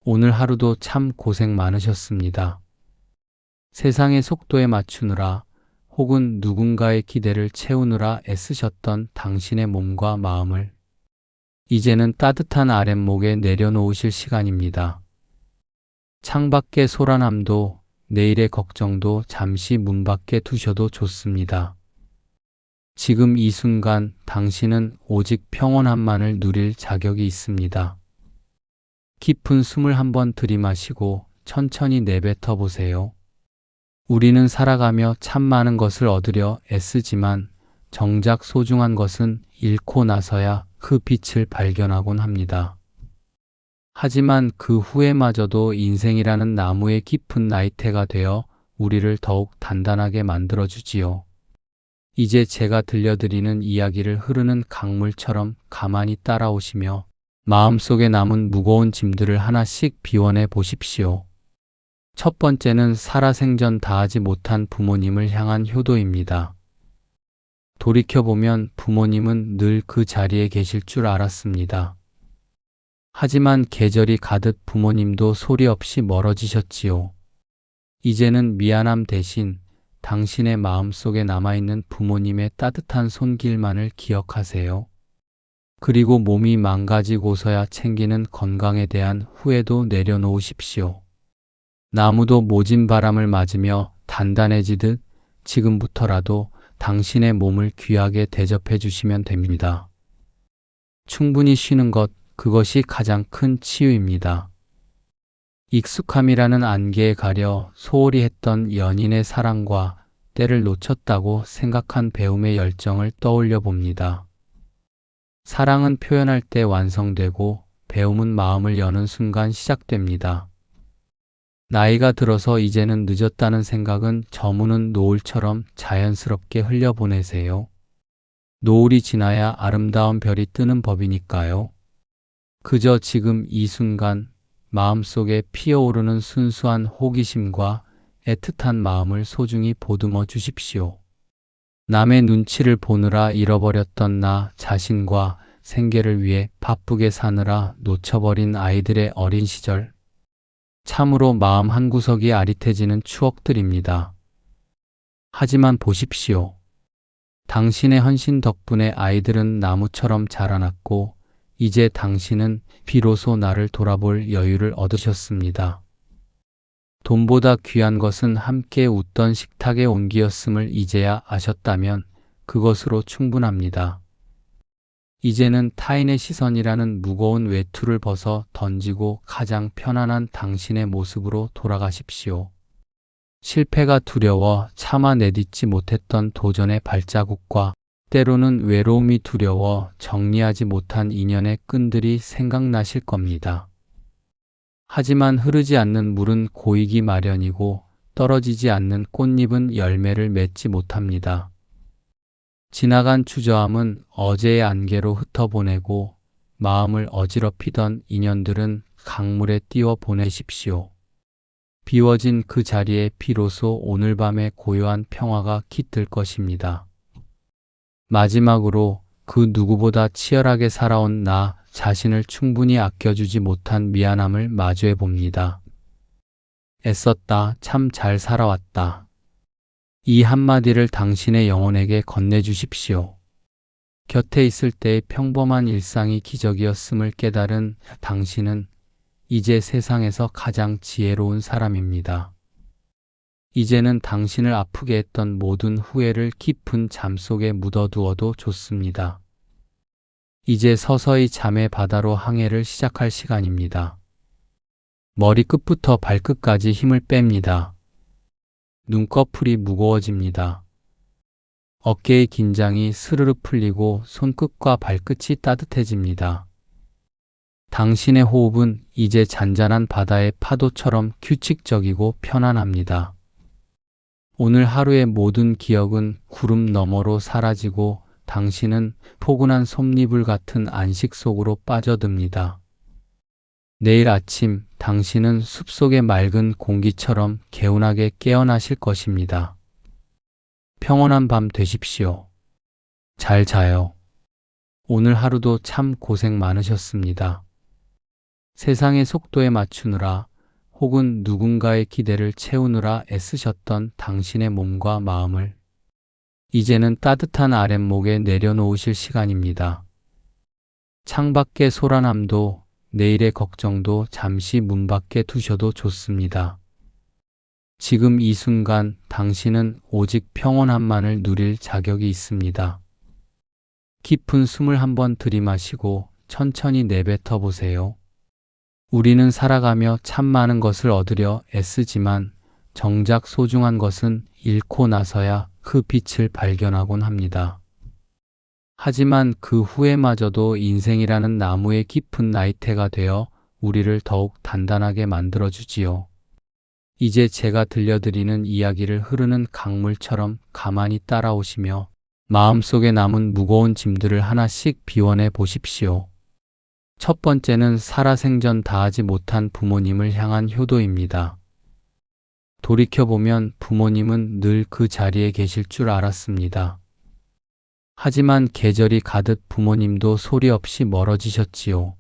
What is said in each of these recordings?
오늘 하루도 참 고생 많으셨습니다. 세상의 속도에 맞추느라 혹은 누군가의 기대를 채우느라 애쓰셨던 당신의 몸과 마음을 이제는 따뜻한 아랫목에 내려놓으실 시간입니다. 창밖의 소란함도 내일의 걱정도 잠시 문 밖에 두셔도 좋습니다. 지금 이 순간 당신은 오직 평온함만을 누릴 자격이 있습니다. 깊은 숨을 한번 들이마시고 천천히 내뱉어 보세요. 우리는 살아가며 참 많은 것을 얻으려 애쓰지만 정작 소중한 것은 잃고 나서야 그 빛을 발견하곤 합니다. 하지만 그 후에마저도 인생이라는 나무의 깊은 나이테가 되어 우리를 더욱 단단하게 만들어주지요. 이제 제가 들려드리는 이야기를 흐르는 강물처럼 가만히 따라오시며 마음속에 남은 무거운 짐들을 하나씩 비워내 보십시오. 첫 번째는 살아생전 다하지 못한 부모님을 향한 효도입니다. 돌이켜보면 부모님은 늘 그 자리에 계실 줄 알았습니다. 하지만 계절이 가듯 부모님도 소리 없이 멀어지셨지요. 이제는 미안함 대신 당신의 마음속에 남아있는 부모님의 따뜻한 손길만을 기억하세요. 그리고 몸이 망가지고서야 챙기는 건강에 대한 후회도 내려놓으십시오. 나무도 모진 바람을 맞으며 단단해지듯 지금부터라도 당신의 몸을 귀하게 대접해 주시면 됩니다. 충분히 쉬는 것, 그것이 가장 큰 치유입니다. 익숙함이라는 안개에 가려 소홀히 했던 연인의 사랑과 때를 놓쳤다고 생각한 배움의 열정을 떠올려 봅니다. 사랑은 표현할 때 완성되고 배움은 마음을 여는 순간 시작됩니다. 나이가 들어서 이제는 늦었다는 생각은 저무는 노을처럼 자연스럽게 흘려보내세요. 노을이 지나야 아름다운 별이 뜨는 법이니까요. 그저 지금 이 순간 마음속에 피어오르는 순수한 호기심과 애틋한 마음을 소중히 보듬어 주십시오. 남의 눈치를 보느라 잃어버렸던 나 자신과 생계를 위해 바쁘게 사느라 놓쳐버린 아이들의 어린 시절. 참으로 마음 한구석이 아릿해지는 추억들입니다. 하지만 보십시오. 당신의 헌신 덕분에 아이들은 나무처럼 자라났고 이제 당신은 비로소 나를 돌아볼 여유를 얻으셨습니다. 돈보다 귀한 것은 함께 웃던 식탁의 온기였음을 이제야 아셨다면 그것으로 충분합니다. 이제는 타인의 시선이라는 무거운 외투를 벗어 던지고 가장 편안한 당신의 모습으로 돌아가십시오. 실패가 두려워 차마 내딛지 못했던 도전의 발자국과 때로는 외로움이 두려워 정리하지 못한 인연의 끈들이 생각나실 겁니다. 하지만 흐르지 않는 물은 고이기 마련이고 떨어지지 않는 꽃잎은 열매를 맺지 못합니다. 지나간 주저함은 어제의 안개로 흩어보내고 마음을 어지럽히던 인연들은 강물에 띄워 보내십시오. 비워진 그 자리에 비로소 오늘 밤의 고요한 평화가 깃들 것입니다. 마지막으로 그 누구보다 치열하게 살아온 나 자신을 충분히 아껴주지 못한 미안함을 마주해 봅니다. 애썼다, 참 잘 살아왔다. 이 한마디를 당신의 영혼에게 건네주십시오. 곁에 있을 때의 평범한 일상이 기적이었음을 깨달은 당신은 이제 세상에서 가장 지혜로운 사람입니다. 이제는 당신을 아프게 했던 모든 후회를 깊은 잠 속에 묻어두어도 좋습니다. 이제 서서히 잠의 바다로 항해를 시작할 시간입니다. 머리끝부터 발끝까지 힘을 뺍니다. 눈꺼풀이 무거워집니다. 어깨의 긴장이 스르르 풀리고 손끝과 발끝이 따뜻해집니다. 당신의 호흡은 이제 잔잔한 바다의 파도처럼 규칙적이고 편안합니다. 오늘 하루의 모든 기억은 구름 너머로 사라지고 당신은 포근한 솜니불 같은 안식 속으로 빠져듭니다. 내일 아침 당신은 숲속의 맑은 공기처럼 개운하게 깨어나실 것입니다. 평온한 밤 되십시오. 잘 자요. 오늘 하루도 참 고생 많으셨습니다. 세상의 속도에 맞추느라 혹은 누군가의 기대를 채우느라 애쓰셨던 당신의 몸과 마음을 이제는 따뜻한 아랫목에 내려놓으실 시간입니다. 창밖의 소란함도 내일의 걱정도 잠시 문 밖에 두셔도 좋습니다. 지금 이 순간 당신은 오직 평온함만을 누릴 자격이 있습니다. 깊은 숨을 한번 들이마시고 천천히 내뱉어 보세요. 우리는 살아가며 참 많은 것을 얻으려 애쓰지만 정작 소중한 것은 잃고 나서야 그 빛을 발견하곤 합니다. 하지만 그 후에마저도 인생이라는 나무의 깊은 나이테가 되어 우리를 더욱 단단하게 만들어주지요. 이제 제가 들려드리는 이야기를 흐르는 강물처럼 가만히 따라오시며 마음속에 남은 무거운 짐들을 하나씩 비워내 보십시오. 첫 번째는 살아생전 다하지 못한 부모님을 향한 효도입니다. 돌이켜보면 부모님은 늘 그 자리에 계실 줄 알았습니다. 하지만 계절이 가듯 부모님도 소리 없이 멀어지셨지요.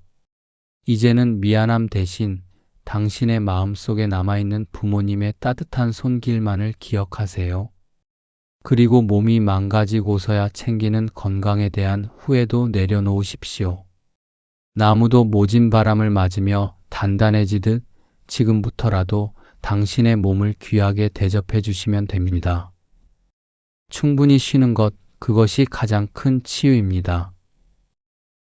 이제는 미안함 대신 당신의 마음속에 남아있는 부모님의 따뜻한 손길만을 기억하세요. 그리고 몸이 망가지고서야 챙기는 건강에 대한 후회도 내려놓으십시오. 나무도 모진 바람을 맞으며 단단해지듯 지금부터라도 당신의 몸을 귀하게 대접해 주시면 됩니다. 충분히 쉬는 것, 그것이 가장 큰 치유입니다.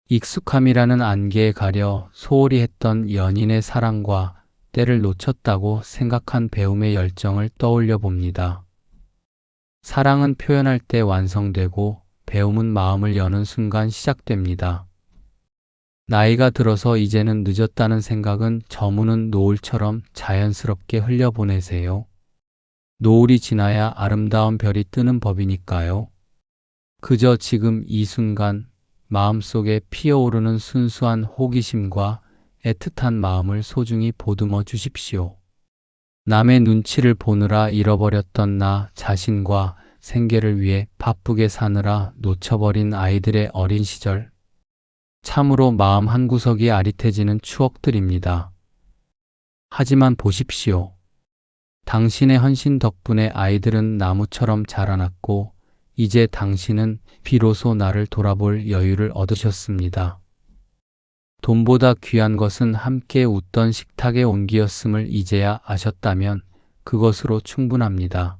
익숙함이라는 안개에 가려 소홀히 했던 연인의 사랑과 때를 놓쳤다고 생각한 배움의 열정을 떠올려 봅니다. 사랑은 표현할 때 완성되고 배움은 마음을 여는 순간 시작됩니다. 나이가 들어서 이제는 늦었다는 생각은 저무는 노을처럼 자연스럽게 흘려보내세요. 노을이 지나야 아름다운 별이 뜨는 법이니까요. 그저 지금 이 순간 마음속에 피어오르는 순수한 호기심과 애틋한 마음을 소중히 보듬어 주십시오. 남의 눈치를 보느라 잃어버렸던 나 자신과 생계를 위해 바쁘게 사느라 놓쳐버린 아이들의 어린 시절. 참으로 마음 한구석이 아릿해지는 추억들입니다. 하지만 보십시오. 당신의 헌신 덕분에 아이들은 나무처럼 자라났고 이제 당신은 비로소 나를 돌아볼 여유를 얻으셨습니다. 돈보다 귀한 것은 함께 웃던 식탁의 온기였음을 이제야 아셨다면 그것으로 충분합니다.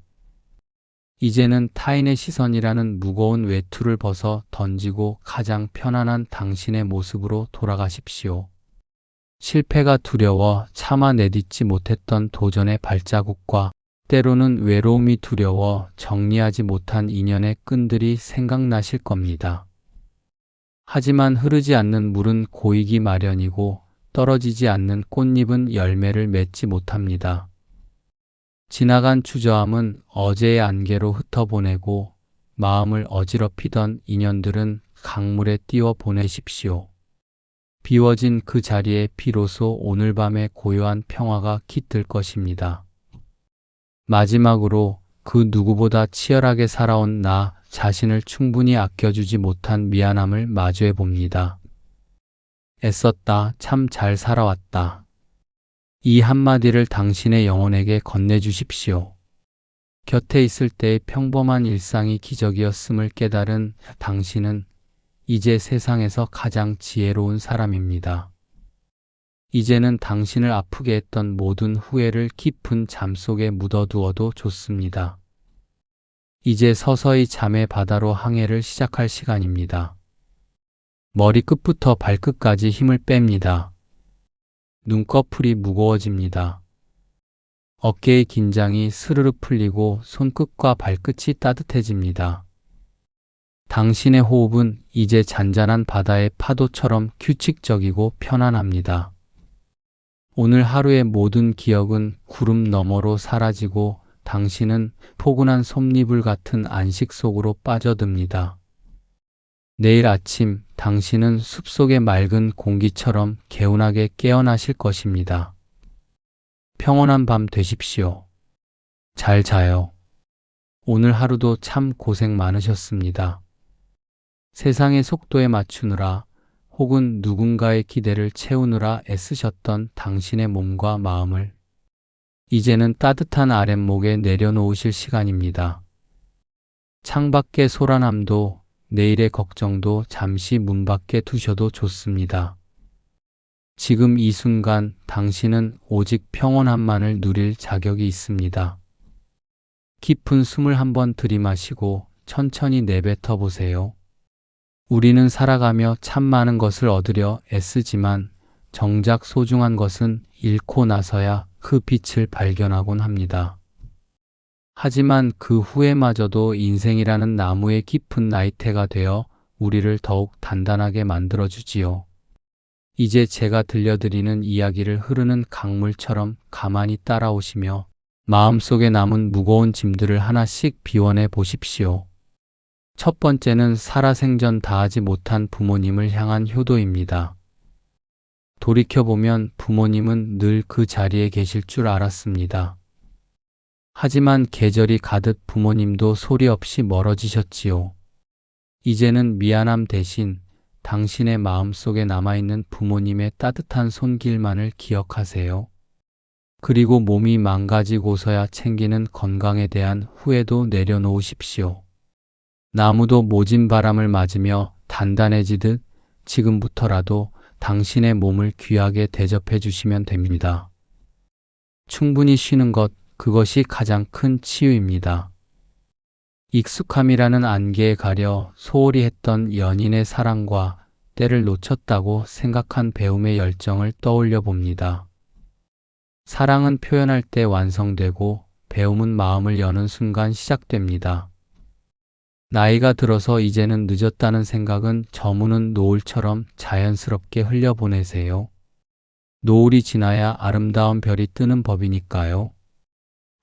이제는 타인의 시선이라는 무거운 외투를 벗어 던지고 가장 편안한 당신의 모습으로 돌아가십시오. 실패가 두려워 차마 내딛지 못했던 도전의 발자국과 때로는 외로움이 두려워 정리하지 못한 인연의 끈들이 생각나실 겁니다. 하지만 흐르지 않는 물은 고이기 마련이고 떨어지지 않는 꽃잎은 열매를 맺지 못합니다. 지나간 주저함은 어제의 안개로 흩어보내고 마음을 어지럽히던 인연들은 강물에 띄워 보내십시오. 비워진 그 자리에 비로소 오늘 밤의 고요한 평화가 깃들 것입니다. 마지막으로 그 누구보다 치열하게 살아온 나 자신을 충분히 아껴주지 못한 미안함을 마주해 봅니다. 애썼다, 참 잘 살아왔다. 이 한마디를 당신의 영혼에게 건네주십시오. 곁에 있을 때의 평범한 일상이 기적이었음을 깨달은 당신은 이제 세상에서 가장 지혜로운 사람입니다. 이제는 당신을 아프게 했던 모든 후회를 깊은 잠속에 묻어두어도 좋습니다. 이제 서서히 잠의 바다로 항해를 시작할 시간입니다. 머리끝부터 발끝까지 힘을 뺍니다. 눈꺼풀이 무거워집니다. 어깨의 긴장이 스르륵 풀리고 손끝과 발끝이 따뜻해집니다. 당신의 호흡은 이제 잔잔한 바다의 파도처럼 규칙적이고 편안합니다. 오늘 하루의 모든 기억은 구름 너머로 사라지고 당신은 포근한 솜니불 같은 안식 속으로 빠져듭니다. 내일 아침 당신은 숲속의 맑은 공기처럼 개운하게 깨어나실 것입니다. 평온한 밤 되십시오. 잘 자요. 오늘 하루도 참 고생 많으셨습니다. 세상의 속도에 맞추느라 혹은 누군가의 기대를 채우느라 애쓰셨던 당신의 몸과 마음을 이제는 따뜻한 아랫목에 내려놓으실 시간입니다. 창밖의 소란함도 내일의 걱정도 잠시 문 밖에 두셔도 좋습니다. 지금 이 순간 당신은 오직 평온함만을 누릴 자격이 있습니다. 깊은 숨을 한번 들이마시고 천천히 내뱉어 보세요. 우리는 살아가며 참 많은 것을 얻으려 애쓰지만 정작 소중한 것은 잃고 나서야 그 빛을 발견하곤 합니다. 하지만 그 후에마저도 인생이라는 나무의 깊은 나이테가 되어 우리를 더욱 단단하게 만들어주지요. 이제 제가 들려드리는 이야기를 흐르는 강물처럼 가만히 따라오시며 마음속에 남은 무거운 짐들을 하나씩 비워내 보십시오. 첫 번째는 살아생전 다하지 못한 부모님을 향한 효도입니다. 돌이켜보면 부모님은 늘 그 자리에 계실 줄 알았습니다. 하지만 계절이 가듯 부모님도 소리 없이 멀어지셨지요. 이제는 미안함 대신 당신의 마음속에 남아있는 부모님의 따뜻한 손길만을 기억하세요. 그리고 몸이 망가지고서야 챙기는 건강에 대한 후회도 내려놓으십시오. 나무도 모진 바람을 맞으며 단단해지듯 지금부터라도 당신의 몸을 귀하게 대접해 주시면 됩니다. 충분히 쉬는 것, 그것이 가장 큰 치유입니다. 익숙함이라는 안개에 가려 소홀히 했던 연인의 사랑과 때를 놓쳤다고 생각한 배움의 열정을 떠올려 봅니다. 사랑은 표현할 때 완성되고 배움은 마음을 여는 순간 시작됩니다. 나이가 들어서 이제는 늦었다는 생각은 저무는 노을처럼 자연스럽게 흘려보내세요. 노을이 지나야 아름다운 별이 뜨는 법이니까요.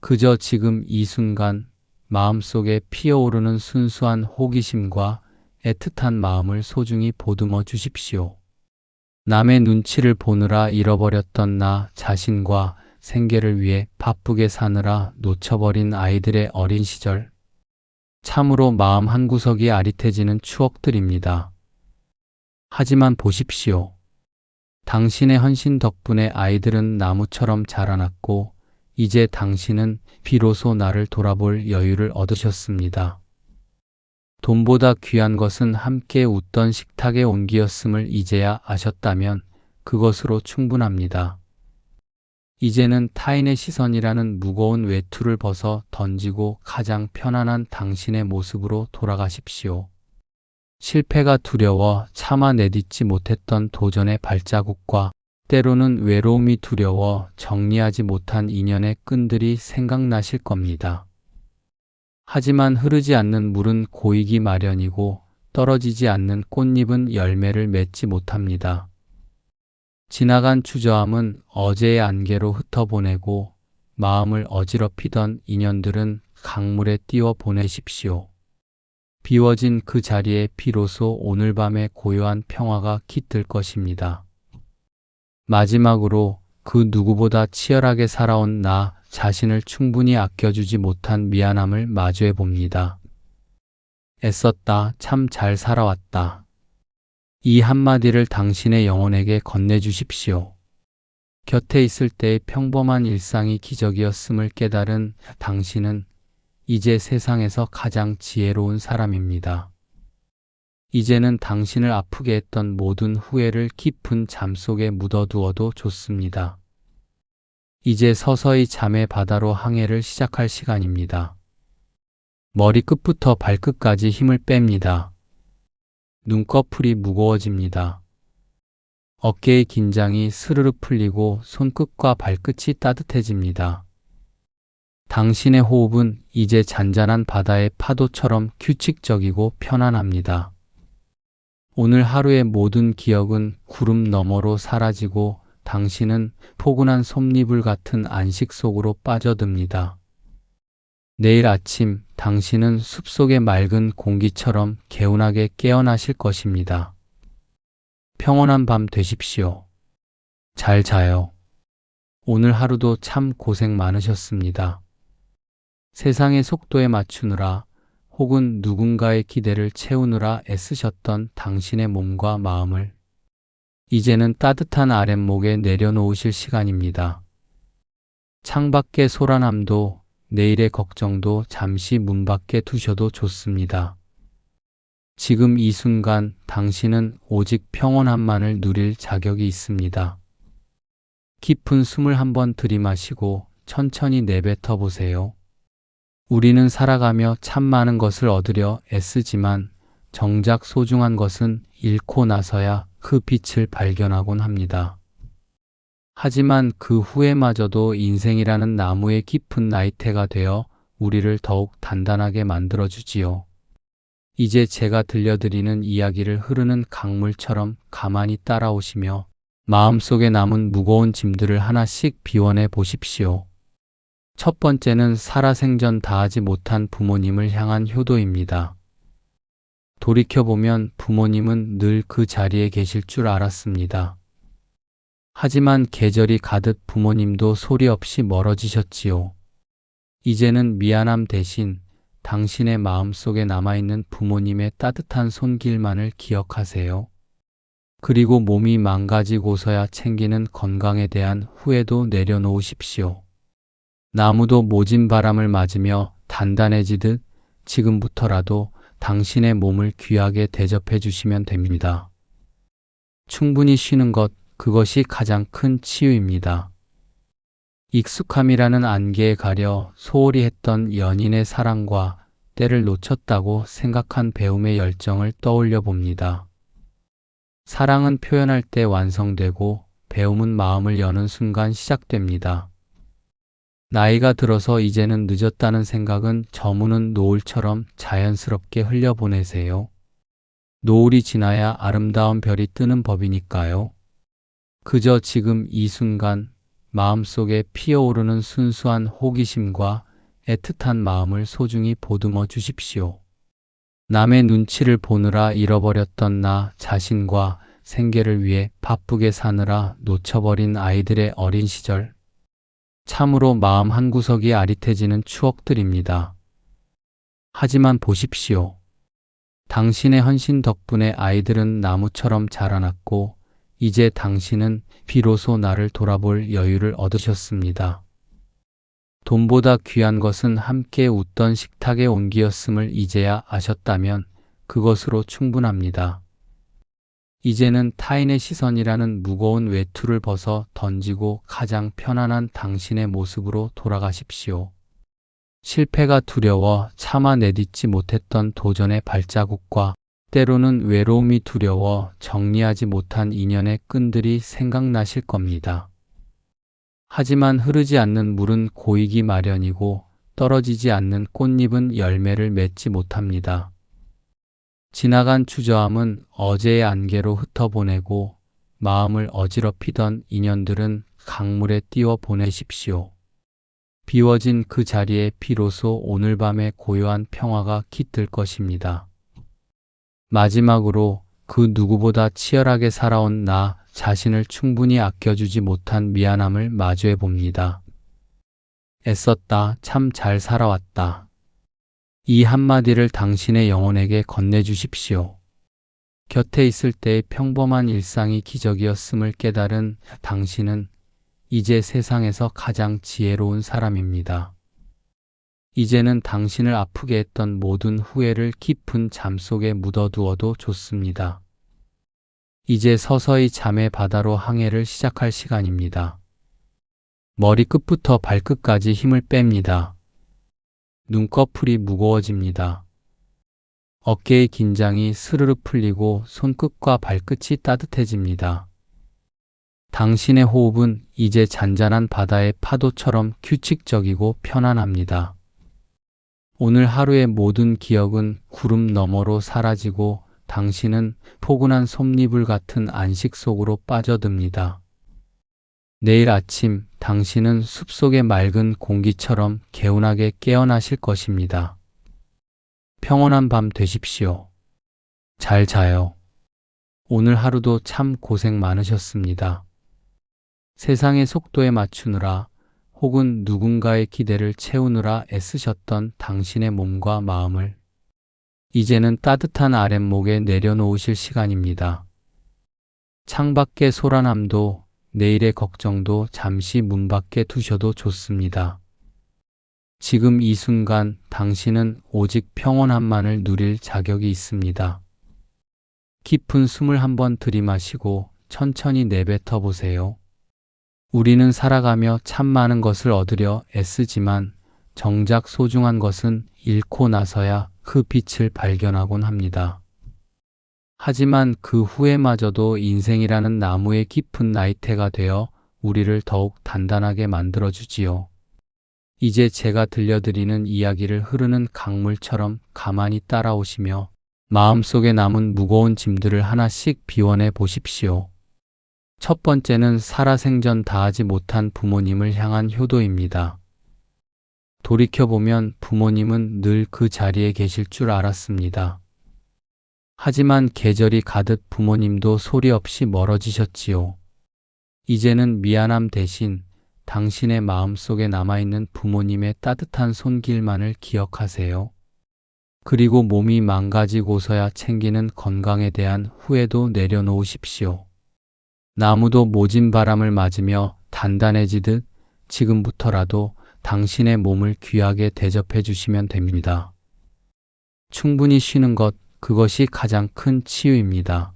그저 지금 이 순간 마음속에 피어오르는 순수한 호기심과 애틋한 마음을 소중히 보듬어 주십시오. 남의 눈치를 보느라 잃어버렸던 나 자신과 생계를 위해 바쁘게 사느라 놓쳐버린 아이들의 어린 시절. 참으로 마음 한구석이 아릿해지는 추억들입니다. 하지만 보십시오. 당신의 헌신 덕분에 아이들은 나무처럼 자라났고 이제 당신은 비로소 나를 돌아볼 여유를 얻으셨습니다. 돈보다 귀한 것은 함께 웃던 식탁의 온기였음을 이제야 아셨다면 그것으로 충분합니다. 이제는 타인의 시선이라는 무거운 외투를 벗어 던지고 가장 편안한 당신의 모습으로 돌아가십시오. 실패가 두려워 차마 내딛지 못했던 도전의 발자국과 때로는 외로움이 두려워 정리하지 못한 인연의 끈들이 생각나실 겁니다. 하지만 흐르지 않는 물은 고이기 마련이고 떨어지지 않는 꽃잎은 열매를 맺지 못합니다. 지나간 추저함은 어제의 안개로 흩어보내고 마음을 어지럽히던 인연들은 강물에 띄워 보내십시오. 비워진 그 자리에 비로소 오늘 밤의 고요한 평화가 깃들 것입니다. 마지막으로 그 누구보다 치열하게 살아온 나 자신을 충분히 아껴주지 못한 미안함을 마주해 봅니다. 애썼다, 참 잘 살아왔다. 이 한마디를 당신의 영혼에게 건네주십시오. 곁에 있을 때의 평범한 일상이 기적이었음을 깨달은 당신은 이제 세상에서 가장 지혜로운 사람입니다. 이제는 당신을 아프게 했던 모든 후회를 깊은 잠 속에 묻어두어도 좋습니다. 이제 서서히 잠의 바다로 항해를 시작할 시간입니다. 머리끝부터 발끝까지 힘을 뺍니다. 눈꺼풀이 무거워집니다. 어깨의 긴장이 스르르 풀리고 손끝과 발끝이 따뜻해집니다. 당신의 호흡은 이제 잔잔한 바다의 파도처럼 규칙적이고 편안합니다. 오늘 하루의 모든 기억은 구름 너머로 사라지고 당신은 포근한 솜니불 같은 안식 속으로 빠져듭니다. 내일 아침 당신은 숲속의 맑은 공기처럼 개운하게 깨어나실 것입니다. 평온한 밤 되십시오. 잘 자요. 오늘 하루도 참 고생 많으셨습니다. 세상의 속도에 맞추느라 혹은 누군가의 기대를 채우느라 애쓰셨던 당신의 몸과 마음을 이제는 따뜻한 아랫목에 내려놓으실 시간입니다. 창밖의 소란함도 내일의 걱정도 잠시 문 밖에 두셔도 좋습니다. 지금 이 순간 당신은 오직 평온함만을 누릴 자격이 있습니다. 깊은 숨을 한번 들이마시고 천천히 내뱉어 보세요. 우리는 살아가며 참 많은 것을 얻으려 애쓰지만 정작 소중한 것은 잃고 나서야 그 빛을 발견하곤 합니다. 하지만 그 후에마저도 인생이라는 나무의 깊은 나이테가 되어 우리를 더욱 단단하게 만들어주지요. 이제 제가 들려드리는 이야기를 흐르는 강물처럼 가만히 따라오시며 마음속에 남은 무거운 짐들을 하나씩 비워내 보십시오. 첫 번째는 살아생전 다하지 못한 부모님을 향한 효도입니다. 돌이켜보면 부모님은 늘 그 자리에 계실 줄 알았습니다. 하지만 계절이 가듯 부모님도 소리 없이 멀어지셨지요. 이제는 미안함 대신 당신의 마음속에 남아있는 부모님의 따뜻한 손길만을 기억하세요. 그리고 몸이 망가지고서야 챙기는 건강에 대한 후회도 내려놓으십시오. 나무도 모진 바람을 맞으며 단단해지듯 지금부터라도 당신의 몸을 귀하게 대접해 주시면 됩니다. 충분히 쉬는 것, 그것이 가장 큰 치유입니다. 익숙함이라는 안개에 가려 소홀히 했던 연인의 사랑과 때를 놓쳤다고 생각한 배움의 열정을 떠올려 봅니다. 사랑은 표현할 때 완성되고 배움은 마음을 여는 순간 시작됩니다. 나이가 들어서 이제는 늦었다는 생각은 저무는 노을처럼 자연스럽게 흘려보내세요. 노을이 지나야 아름다운 별이 뜨는 법이니까요. 그저 지금 이 순간 마음속에 피어오르는 순수한 호기심과 애틋한 마음을 소중히 보듬어 주십시오. 남의 눈치를 보느라 잃어버렸던 나 자신과 생계를 위해 바쁘게 사느라 놓쳐버린 아이들의 어린 시절. 참으로 마음 한구석이 아릿해지는 추억들입니다. 하지만 보십시오. 당신의 헌신 덕분에 아이들은 나무처럼 자라났고 이제 당신은 비로소 나를 돌아볼 여유를 얻으셨습니다. 돈보다 귀한 것은 함께 웃던 식탁의 온기였음을 이제야 아셨다면 그것으로 충분합니다. 이제는 타인의 시선이라는 무거운 외투를 벗어 던지고 가장 편안한 당신의 모습으로 돌아가십시오. 실패가 두려워 차마 내딛지 못했던 도전의 발자국과 때로는 외로움이 두려워 정리하지 못한 인연의 끈들이 생각나실 겁니다. 하지만 흐르지 않는 물은 고이기 마련이고 떨어지지 않는 꽃잎은 열매를 맺지 못합니다. 지나간 주저함은 어제의 안개로 흩어보내고 마음을 어지럽히던 인연들은 강물에 띄워 보내십시오. 비워진 그 자리에 비로소 오늘 밤의 고요한 평화가 깃들 것입니다. 마지막으로 그 누구보다 치열하게 살아온 나 자신을 충분히 아껴주지 못한 미안함을 마주해 봅니다. 애썼다, 참 잘 살아왔다. 이 한마디를 당신의 영혼에게 건네주십시오. 곁에 있을 때의 평범한 일상이 기적이었음을 깨달은 당신은 이제 세상에서 가장 지혜로운 사람입니다. 이제는 당신을 아프게 했던 모든 후회를 깊은 잠 속에 묻어두어도 좋습니다. 이제 서서히 잠의 바다로 항해를 시작할 시간입니다. 머리끝부터 발끝까지 힘을 뺍니다. 눈꺼풀이 무거워집니다. 어깨의 긴장이 스르르 풀리고 손끝과 발끝이 따뜻해집니다. 당신의 호흡은 이제 잔잔한 바다의 파도처럼 규칙적이고 편안합니다. 오늘 하루의 모든 기억은 구름 너머로 사라지고 당신은 포근한 솜니불 같은 안식 속으로 빠져듭니다. 내일 아침 당신은 숲속의 맑은 공기처럼 개운하게 깨어나실 것입니다. 평온한 밤 되십시오. 잘 자요. 오늘 하루도 참 고생 많으셨습니다. 세상의 속도에 맞추느라 혹은 누군가의 기대를 채우느라 애쓰셨던 당신의 몸과 마음을 이제는 따뜻한 아랫목에 내려놓으실 시간입니다. 창밖의 소란함도 내일의 걱정도 잠시 문 밖에 두셔도 좋습니다. 지금 이 순간 당신은 오직 평온함만을 누릴 자격이 있습니다. 깊은 숨을 한번 들이마시고 천천히 내뱉어 보세요. 우리는 살아가며 참 많은 것을 얻으려 애쓰지만 정작 소중한 것은 잃고 나서야 그 빛을 발견하곤 합니다. 하지만 그 후에마저도 인생이라는 나무의 깊은 나이테가 되어 우리를 더욱 단단하게 만들어주지요. 이제 제가 들려드리는 이야기를 흐르는 강물처럼 가만히 따라오시며 마음속에 남은 무거운 짐들을 하나씩 비워내 보십시오. 첫 번째는 살아생전 다하지 못한 부모님을 향한 효도입니다. 돌이켜보면 부모님은 늘 그 자리에 계실 줄 알았습니다. 하지만 계절이 가듯 부모님도 소리 없이 멀어지셨지요. 이제는 미안함 대신 당신의 마음속에 남아있는 부모님의 따뜻한 손길만을 기억하세요. 그리고 몸이 망가지고서야 챙기는 건강에 대한 후회도 내려놓으십시오. 나무도 모진 바람을 맞으며 단단해지듯 지금부터라도 당신의 몸을 귀하게 대접해 주시면 됩니다. 충분히 쉬는 것, 그것이 가장 큰 치유입니다.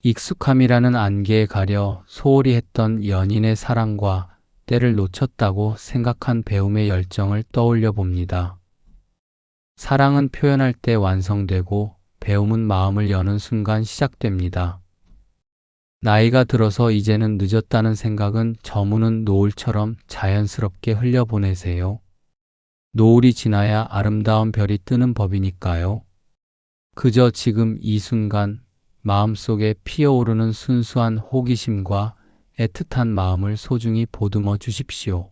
익숙함이라는 안개에 가려 소홀히 했던 연인의 사랑과 때를 놓쳤다고 생각한 배움의 열정을 떠올려 봅니다. 사랑은 표현할 때 완성되고 배움은 마음을 여는 순간 시작됩니다. 나이가 들어서 이제는 늦었다는 생각은 저무는 노을처럼 자연스럽게 흘려보내세요. 노을이 지나야 아름다운 별이 뜨는 법이니까요. 그저 지금 이 순간 마음속에 피어오르는 순수한 호기심과 애틋한 마음을 소중히 보듬어 주십시오.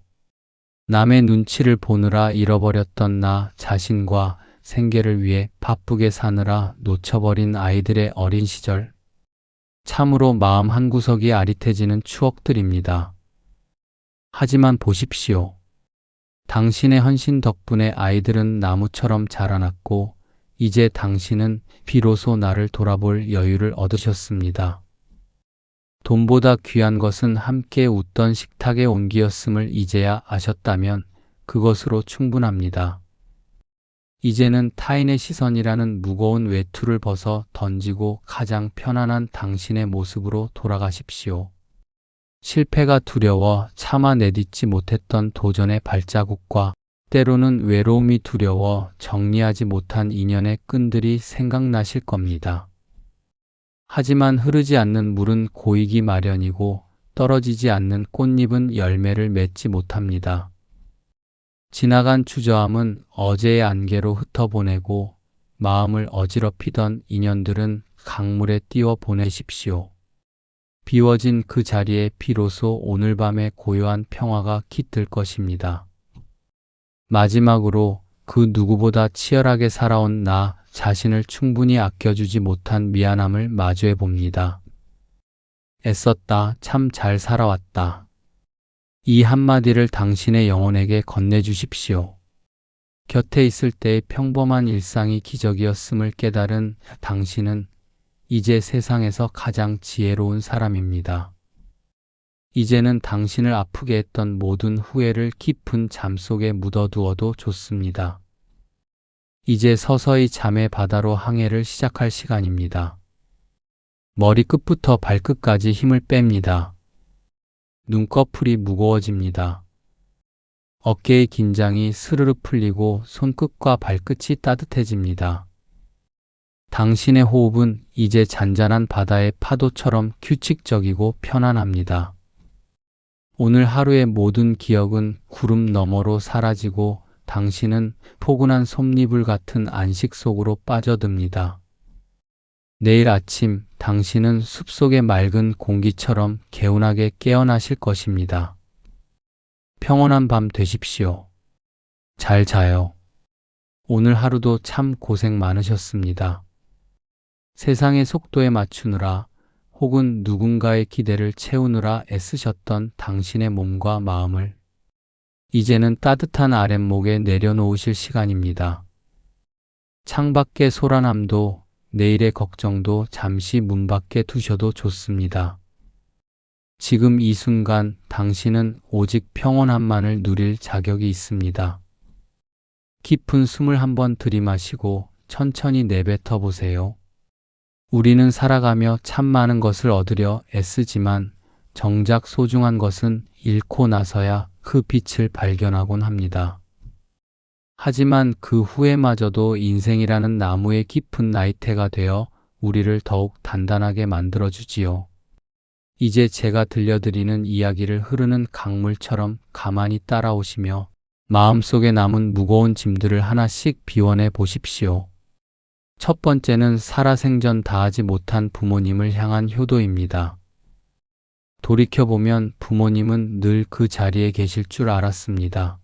남의 눈치를 보느라 잃어버렸던 나 자신과 생계를 위해 바쁘게 사느라 놓쳐버린 아이들의 어린 시절. 참으로 마음 한구석이 아릿해지는 추억들입니다. 하지만 보십시오. 당신의 헌신 덕분에 아이들은 나무처럼 자라났고 이제 당신은 비로소 나를 돌아볼 여유를 얻으셨습니다. 돈보다 귀한 것은 함께 웃던 식탁의 온기였음을 이제야 아셨다면 그것으로 충분합니다. 이제는 타인의 시선이라는 무거운 외투를 벗어 던지고 가장 편안한 당신의 모습으로 돌아가십시오. 실패가 두려워 차마 내딛지 못했던 도전의 발자국과 때로는 외로움이 두려워 정리하지 못한 인연의 끈들이 생각나실 겁니다. 하지만 흐르지 않는 물은 고이기 마련이고 떨어지지 않는 꽃잎은 열매를 맺지 못합니다. 지나간 주저함은 어제의 안개로 흩어보내고 마음을 어지럽히던 인연들은 강물에 띄워 보내십시오. 비워진 그 자리에 비로소 오늘 밤의 고요한 평화가 깃들 것입니다. 마지막으로 그 누구보다 치열하게 살아온 나 자신을 충분히 아껴주지 못한 미안함을 마주해 봅니다. 애썼다, 참 잘 살아왔다. 이 한마디를 당신의 영혼에게 건네주십시오. 곁에 있을 때의 평범한 일상이 기적이었음을 깨달은 당신은 이제 세상에서 가장 지혜로운 사람입니다. 이제는 당신을 아프게 했던 모든 후회를 깊은 잠 속에 묻어두어도 좋습니다. 이제 서서히 잠의 바다로 항해를 시작할 시간입니다. 머리끝부터 발끝까지 힘을 뺍니다. 눈꺼풀이 무거워집니다. 어깨의 긴장이 스르르 풀리고 손끝과 발끝이 따뜻해집니다. 당신의 호흡은 이제 잔잔한 바다의 파도처럼 규칙적이고 편안합니다. 오늘 하루의 모든 기억은 구름 너머로 사라지고 당신은 포근한 솜니불 같은 안식 속으로 빠져듭니다. 내일 아침 당신은 숲속의 맑은 공기처럼 개운하게 깨어나실 것입니다. 평온한 밤 되십시오. 잘 자요. 오늘 하루도 참 고생 많으셨습니다. 세상의 속도에 맞추느라 혹은 누군가의 기대를 채우느라 애쓰셨던 당신의 몸과 마음을 이제는 따뜻한 아랫목에 내려놓으실 시간입니다. 창밖의 소란함도 내일의 걱정도 잠시 문 밖에 두셔도 좋습니다. 지금 이 순간 당신은 오직 평온함만을 누릴 자격이 있습니다. 깊은 숨을 한번 들이마시고 천천히 내뱉어 보세요. 우리는 살아가며 참 많은 것을 얻으려 애쓰지만 정작 소중한 것은 잃고 나서야 그 빛을 발견하곤 합니다. 하지만 그 후에마저도 인생이라는 나무의 깊은 나이테가 되어 우리를 더욱 단단하게 만들어주지요. 이제 제가 들려드리는 이야기를 흐르는 강물처럼 가만히 따라오시며 마음속에 남은 무거운 짐들을 하나씩 비워내 보십시오. 첫 번째는 살아생전 다하지 못한 부모님을 향한 효도입니다. 돌이켜보면 부모님은 늘 그 자리에 계실 줄 알았습니다.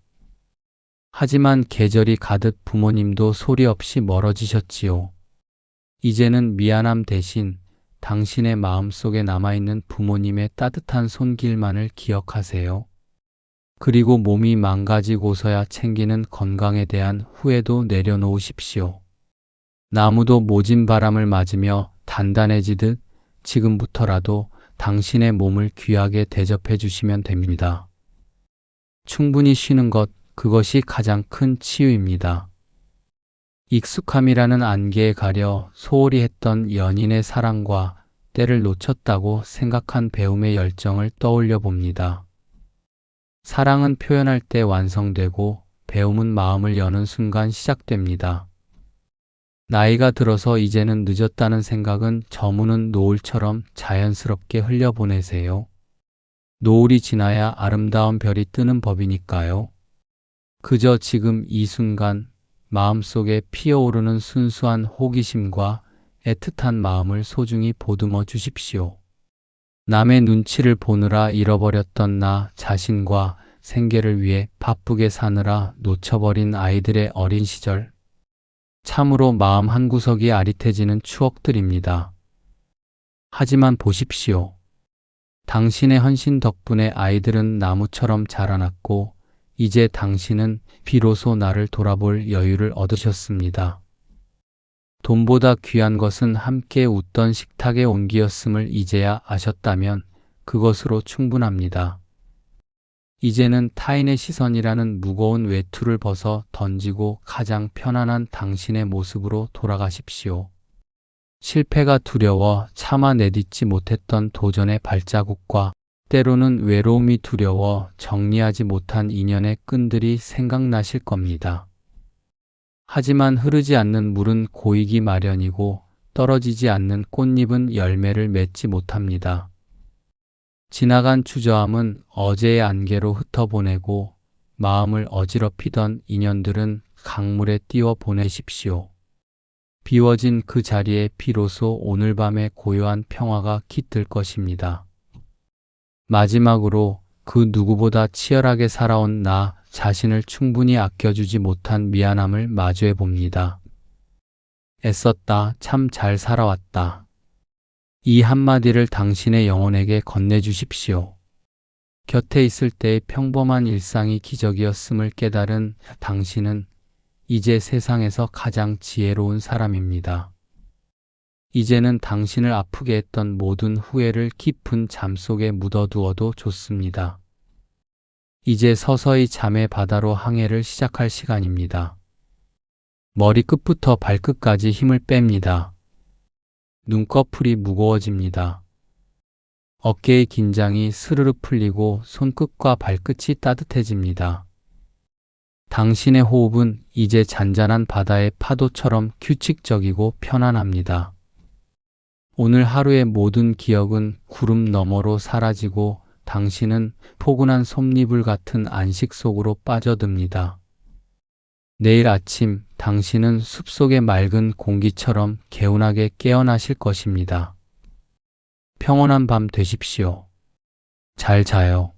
하지만 계절이 가듯 부모님도 소리 없이 멀어지셨지요. 이제는 미안함 대신 당신의 마음속에 남아있는 부모님의 따뜻한 손길만을 기억하세요. 그리고 몸이 망가지고서야 챙기는 건강에 대한 후회도 내려놓으십시오. 나무도 모진 바람을 맞으며 단단해지듯 지금부터라도 당신의 몸을 귀하게 대접해 주시면 됩니다. 충분히 쉬는 것, 그것이 가장 큰 치유입니다. 익숙함이라는 안개에 가려 소홀히 했던 연인의 사랑과 때를 놓쳤다고 생각한 배움의 열정을 떠올려 봅니다. 사랑은 표현할 때 완성되고 배움은 마음을 여는 순간 시작됩니다. 나이가 들어서 이제는 늦었다는 생각은 저무는 노을처럼 자연스럽게 흘려보내세요. 노을이 지나야 아름다운 별이 뜨는 법이니까요. 그저 지금 이 순간 마음속에 피어오르는 순수한 호기심과 애틋한 마음을 소중히 보듬어 주십시오. 남의 눈치를 보느라 잃어버렸던 나 자신과 생계를 위해 바쁘게 사느라 놓쳐버린 아이들의 어린 시절. 참으로 마음 한구석이 아릿해지는 추억들입니다. 하지만 보십시오. 당신의 헌신 덕분에 아이들은 나무처럼 자라났고 이제 당신은 비로소 나를 돌아볼 여유를 얻으셨습니다. 돈보다 귀한 것은 함께 웃던 식탁의 온기였음을 이제야 아셨다면 그것으로 충분합니다. 이제는 타인의 시선이라는 무거운 외투를 벗어 던지고 가장 편안한 당신의 모습으로 돌아가십시오. 실패가 두려워 차마 내딛지 못했던 도전의 발자국과 때로는 외로움이 두려워 정리하지 못한 인연의 끈들이 생각나실 겁니다. 하지만 흐르지 않는 물은 고이기 마련이고 떨어지지 않는 꽃잎은 열매를 맺지 못합니다. 지나간 추저함은 어제의 안개로 흩어보내고 마음을 어지럽히던 인연들은 강물에 띄워 보내십시오. 비워진 그 자리에 비로소 오늘 밤의 고요한 평화가 깃들 것입니다. 마지막으로 그 누구보다 치열하게 살아온 나 자신을 충분히 아껴주지 못한 미안함을 마주해 봅니다. 애썼다, 참 잘 살아왔다. 이 한마디를 당신의 영혼에게 건네주십시오. 곁에 있을 때의 평범한 일상이 기적이었음을 깨달은 당신은 이제 세상에서 가장 지혜로운 사람입니다. 이제는 당신을 아프게 했던 모든 후회를 깊은 잠 속에 묻어두어도 좋습니다. 이제 서서히 잠의 바다로 항해를 시작할 시간입니다. 머리끝부터 발끝까지 힘을 뺍니다. 눈꺼풀이 무거워집니다. 어깨의 긴장이 스르르 풀리고 손끝과 발끝이 따뜻해집니다. 당신의 호흡은 이제 잔잔한 바다의 파도처럼 규칙적이고 편안합니다. 오늘 하루의 모든 기억은 구름 너머로 사라지고 당신은 포근한 솜니불 같은 안식 속으로 빠져듭니다. 내일 아침 당신은 숲속의 맑은 공기처럼 개운하게 깨어나실 것입니다. 평온한 밤 되십시오. 잘 자요.